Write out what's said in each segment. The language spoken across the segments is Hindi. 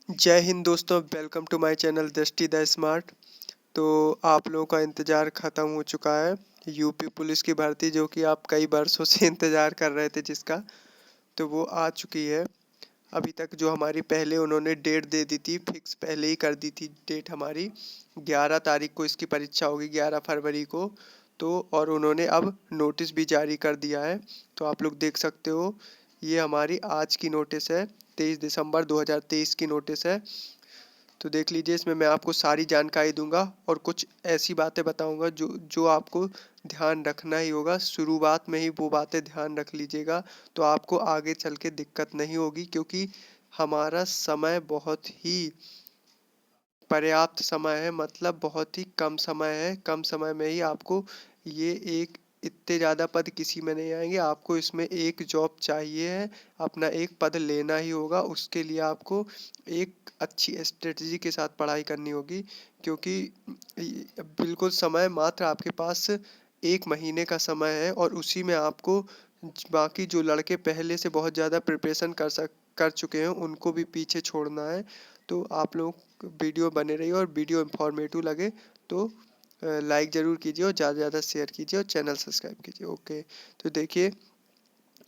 जय हिंद दोस्तों, वेलकम टू माय चैनल दृष्टि द स्मार्ट। तो आप लोगों का इंतज़ार ख़त्म हो चुका है। यूपी पुलिस की भर्ती जो कि आप कई वर्षों से इंतज़ार कर रहे थे जिसका, तो वो आ चुकी है। अभी तक जो हमारी पहले उन्होंने डेट दे दी थी, फिक्स पहले ही कर दी थी डेट हमारी। 11 तारीख को इसकी परीक्षा होगी, 11 फरवरी को। तो और उन्होंने अब नोटिस भी जारी कर दिया है। तो आप लोग देख सकते हो, ये हमारी आज की नोटिस है, 23 दिसंबर 2023 की नोटिस है। तो देख लीजिए, इसमें मैं आपको सारी जानकारी दूंगा और कुछ ऐसी बातें बताऊंगा जो जो आपको ध्यान रखना ही होगा। शुरुआत में ही वो बातें ध्यान रख लीजिएगा, तो आपको आगे चल के दिक्कत नहीं होगी, क्योंकि हमारा समय बहुत ही पर्याप्त समय है। मतलब बहुत ही कम समय है, कम समय में ही आपको ये एक इतने ज़्यादा पद किसी में नहीं आएंगे। आपको इसमें एक जॉब चाहिए है, अपना एक पद लेना ही होगा। उसके लिए आपको एक अच्छी स्ट्रेटजी के साथ पढ़ाई करनी होगी, क्योंकि बिल्कुल समय मात्र आपके पास 1 महीने का समय है, और उसी में आपको बाकी जो लड़के पहले से बहुत ज़्यादा प्रिपरेशन कर चुके हैं उनको भी पीछे छोड़ना है। तो आप लोग वीडियो बने रहिए, और वीडियो इंफॉर्मेटिव लगे तो लाइक ज़रूर कीजिए और ज़्यादा से ज़्यादा शेयर कीजिए और चैनल सब्सक्राइब कीजिए। ओके, तो देखिए,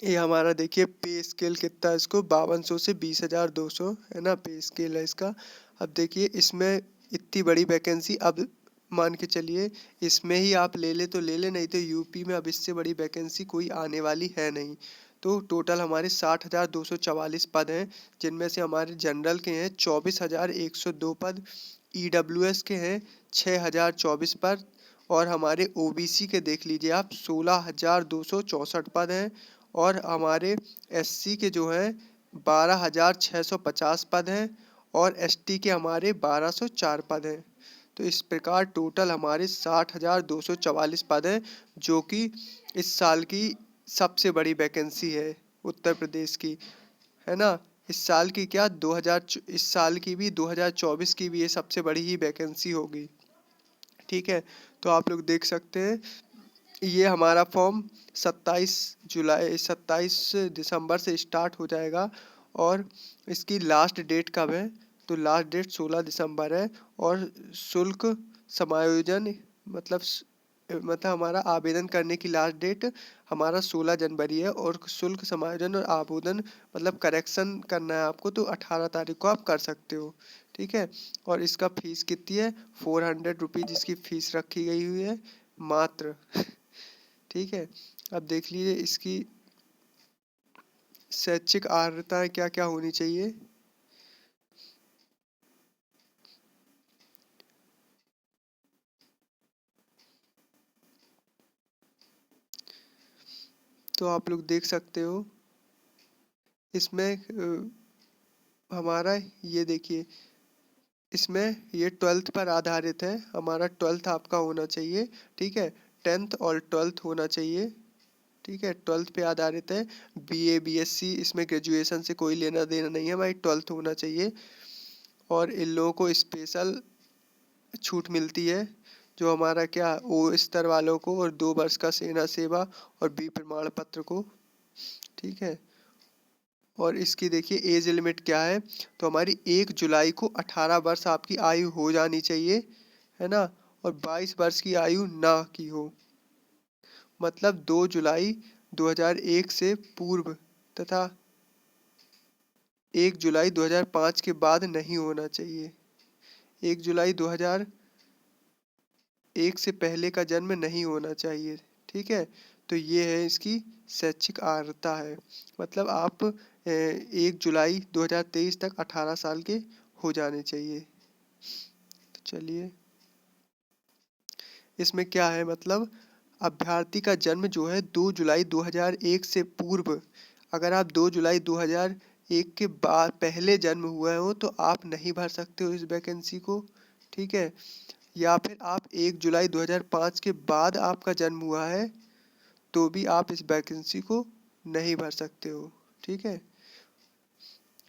ये हमारा देखिए पे स्केल कितना है, इसको 5200 से 20,200 है ना, पे स्केल है इसका। अब देखिए, इसमें इतनी बड़ी वैकेंसी, अब मान के चलिए इसमें ही आप ले ले तो ले ले, नहीं तो यूपी में अब इससे बड़ी वैकेंसी कोई आने वाली है नहीं। तो टोटल हमारे 60,244 पद हैं, जिनमें से हमारे जनरल के हैं 24,102 पद, ईडब्ल्यूएस के हैं 6,024 पद, और हमारे ओबीसी के देख लीजिए आप 16,264 पद हैं, और हमारे एससी के जो हैं 12,650 पद हैं, और एसटी के हमारे 1,204 पद हैं। तो इस प्रकार टोटल हमारे 60,244 पद हैं, जो कि इस साल की सबसे बड़ी वैकेंसी है उत्तर प्रदेश की, है ना। इस साल की क्या, 2000, इस साल की भी 2024 की भी ये सबसे बड़ी ही वैकेंसी होगी। ठीक है, तो आप लोग देख सकते हैं, ये हमारा फॉर्म 27 दिसंबर से स्टार्ट हो जाएगा, और इसकी लास्ट डेट कब है, तो लास्ट डेट 16 दिसंबर है। और शुल्क समायोजन, मतलब हमारा आवेदन करने की लास्ट डेट हमारा 16 जनवरी है, और शुल्क समायोजन और आवेदन मतलब करेक्शन करना है आपको, तो 18 तारीख को आप कर सकते हो। ठीक है, और इसका फीस कितनी है, 400 रुपीज़ इसकी फीस रखी गई हुई है मात्र। ठीक है, अब देख लीजिए इसकी शैक्षिक अर्हताएं क्या क्या होनी चाहिए। तो आप लोग देख सकते हो, इसमें हमारा ये देखिए, इसमें ये 12th पर आधारित है। हमारा 12th आपका होना चाहिए। ठीक है, 10th और 12th होना चाहिए। ठीक है, 12th पे आधारित है। बीए बीएससी इसमें ग्रेजुएशन से कोई लेना देना नहीं है भाई, 12th होना चाहिए। और इन लोगों को स्पेशल छूट मिलती है, जो हमारा क्या, ओ स्तर वालों को, और 2 वर्ष का सेना सेवा और बी प्रमाण पत्र को। ठीक है, और इसकी देखिए एज लिमिट क्या है, तो हमारी 1 जुलाई को 18 वर्ष आपकी आयु हो जानी चाहिए, है ना। और 22 वर्ष की आयु ना की हो, मतलब 2 जुलाई 2001 से पूर्व, तथा 1 जुलाई 2005 के बाद नहीं होना चाहिए। 1 जुलाई 2001 से पहले का जन्म नहीं होना चाहिए। ठीक है, तो ये है इसकी शैक्षिक अर्हता है। मतलब आप 1 जुलाई 2023 तक 18 साल के हो जाने चाहिए। तो चलिए, इसमें क्या है, मतलब अभ्यर्थी का जन्म जो है 2 जुलाई 2001 से पूर्व, अगर आप 2 जुलाई 2001 के बाद पहले जन्म हुए हो तो आप नहीं भर सकते हो इस वैकेंसी को। ठीक है, या फिर आप 1 जुलाई 2005 के बाद आपका जन्म हुआ है तो भी आप इस वैकेंसी को नहीं भर सकते हो। ठीक है,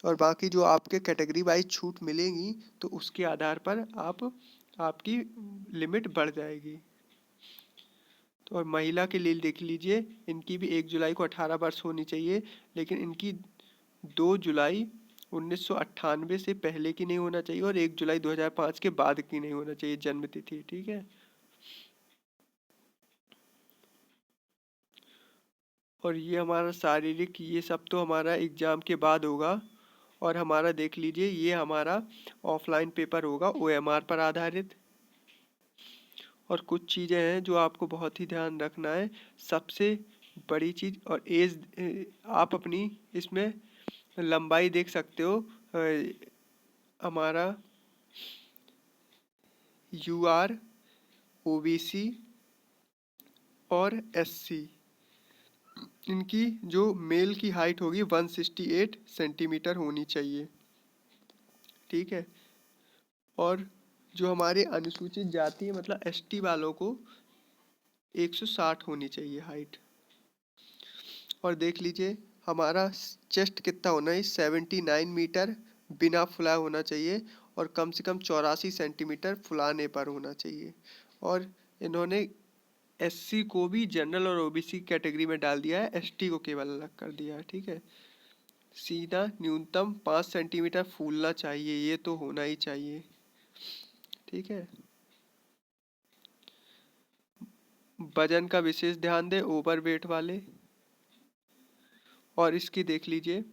और बाकी जो आपके कैटेगरी वाइज छूट मिलेंगी, तो उसके आधार पर आपकी लिमिट बढ़ जाएगी। तो और महिला के लिए देख लीजिए, इनकी भी 1 जुलाई को 18 वर्ष होनी चाहिए, लेकिन इनकी 2 जुलाई 1998 से पहले की नहीं होना चाहिए और 1 जुलाई 2005 के बाद की नहीं होना चाहिए जन्म तिथि, ठीक है। और ये हमारा शारीरिक, ये सब तो हमारा एग्जाम के बाद होगा। और हमारा देख लीजिए, ये हमारा ऑफलाइन पेपर होगा OMR पर आधारित। और कुछ चीज़ें हैं जो आपको बहुत ही ध्यान रखना है। सबसे बड़ी चीज़, और एज, आप अपनी इसमें लंबाई देख सकते हो। हमारा UR, OBC और SC, इनकी जो मेल की हाइट होगी 168 सेंटीमीटर होनी चाहिए, ठीक है। और जो हमारे अनुसूचित जाति मतलब ST वालों को 160 होनी चाहिए हाइट। और देख लीजिए हमारा चेस्ट कितना होना है, 79 मीटर बिना फुलाए होना चाहिए और कम से कम 84 सेंटीमीटर फुलाने पर होना चाहिए। और इन्होंने SC को भी जनरल और OBC कैटेगरी में डाल दिया है, ST को केवल अलग कर दिया है, ठीक है। सीधा न्यूनतम 5 सेंटीमीटर फूलना चाहिए, ये तो होना ही चाहिए, ठीक है। वजन का विशेष ध्यान दें ओवर वेट वाले। और इसकी देख लीजिए,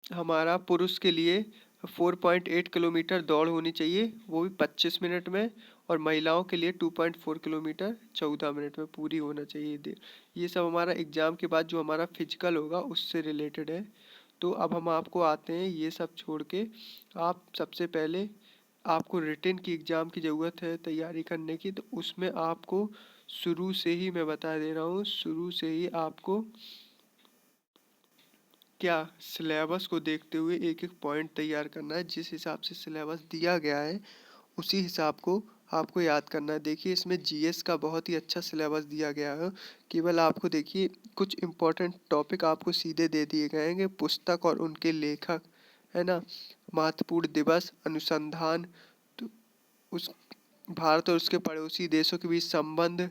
हमारा पुरुष के लिए 4.8 किलोमीटर दौड़ होनी चाहिए, वो भी 25 मिनट में। और महिलाओं के लिए 2.4 किलोमीटर 14 मिनट में पूरी होना चाहिए। ये सब हमारा एग्ज़ाम के बाद जो हमारा फिजिकल होगा उससे रिलेटेड है। तो अब हम आपको आते हैं, ये सब छोड़ के आप सबसे पहले, आपको रिटन की एग्ज़ाम की ज़रूरत है तैयारी करने की। तो उसमें आपको शुरू से ही मैं बता दे रहा हूँ, शुरू से ही आपको क्या सिलेबस को देखते हुए एक एक पॉइंट तैयार करना है। जिस हिसाब से सिलेबस दिया गया है उसी हिसाब को आपको याद करना है। देखिए इसमें GS का बहुत ही अच्छा सिलेबस दिया गया है। केवल आपको देखिए कुछ इम्पोर्टेंट टॉपिक आपको सीधे दे दिए गए हैं, पुस्तक और उनके लेखक, है ना, महत्वपूर्ण दिवस, अनुसंधान, तो उस भारत और उसके पड़ोसी देशों के बीच संबंध,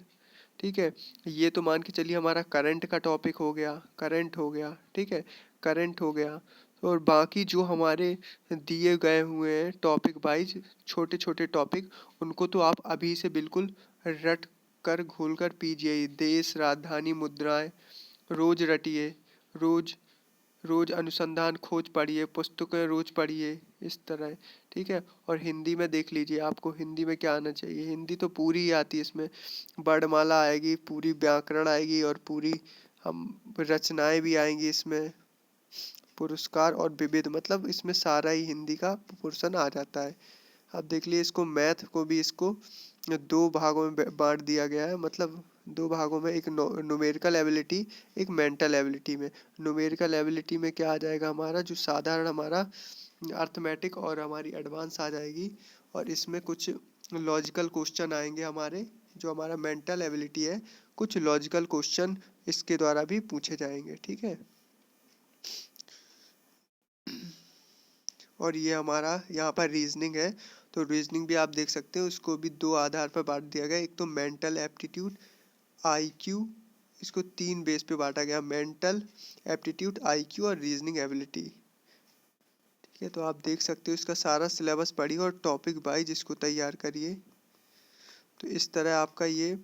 ठीक है। ये तो मान के चलिए हमारा करंट का टॉपिक हो गया, करंट हो गया, ठीक है, करंट हो गया। और बाकी जो हमारे दिए गए हुए हैं टॉपिक वाइज छोटे छोटे टॉपिक, उनको तो आप अभी से बिल्कुल रट कर घोल कर पीजिए। देश, राजधानी, मुद्राएं रोज रटिए, रोज रोज अनुसंधान खोज पढ़िए, पुस्तकें रोज पढ़िए, इस तरह, ठीक है। और हिंदी में देख लीजिए, आपको हिंदी में क्या आना चाहिए। हिंदी तो पूरी ही आती है, इसमें वर्णमाला आएगी, पूरी व्याकरण आएगी और पूरी हम रचनाएं भी आएंगी इसमें, पुरस्कार और विविध, मतलब इसमें सारा ही हिंदी का पोर्शन आ जाता है। अब देख लिए इसको, मैथ को भी इसको दो भागों में बांट दिया गया है, मतलब दो भागों में, एक न्यूमेरिकल एबिलिटी, एक मेंटल एबिलिटी में। न्यूमेरिकल एबिलिटी में क्या आ जाएगा, हमारा जो साधारण हमारा अर्थमेटिक और हमारी एडवांस आ जाएगी। और इसमें कुछ लॉजिकल क्वेश्चन आएंगे हमारे, जो हमारा मेंटल एबिलिटी है, कुछ लॉजिकल क्वेश्चन इसके द्वारा भी पूछे जाएंगे, ठीक है। और ये हमारा यहाँ पर रीजनिंग है, तो रीजनिंग भी आप देख सकते हो, उसको भी दो आधार पर बांट दिया गया। एक तो मेंटल एप्टीट्यूड IQ, इसको तीन बेस पे बांटा गया, मेंटल एप्टीट्यूड, IQ और रीजनिंग एबिलिटी, ठीक है। तो आप देख सकते हो इसका सारा सिलेबस पढ़िए और टॉपिक वाइज इसको तैयार करिए। तो इस तरह आपका ये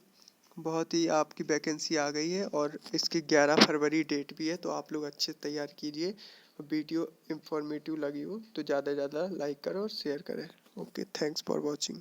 बहुत ही आपकी वैकेंसी आ गई है और इसकी 11 फरवरी डेट भी है। तो आप लोग अच्छे तैयार कीजिए। वीडियो इंफॉर्मेटिव लगी हो तो ज़्यादा से ज़्यादा लाइक करो और शेयर करें। Okay, thanks for watching.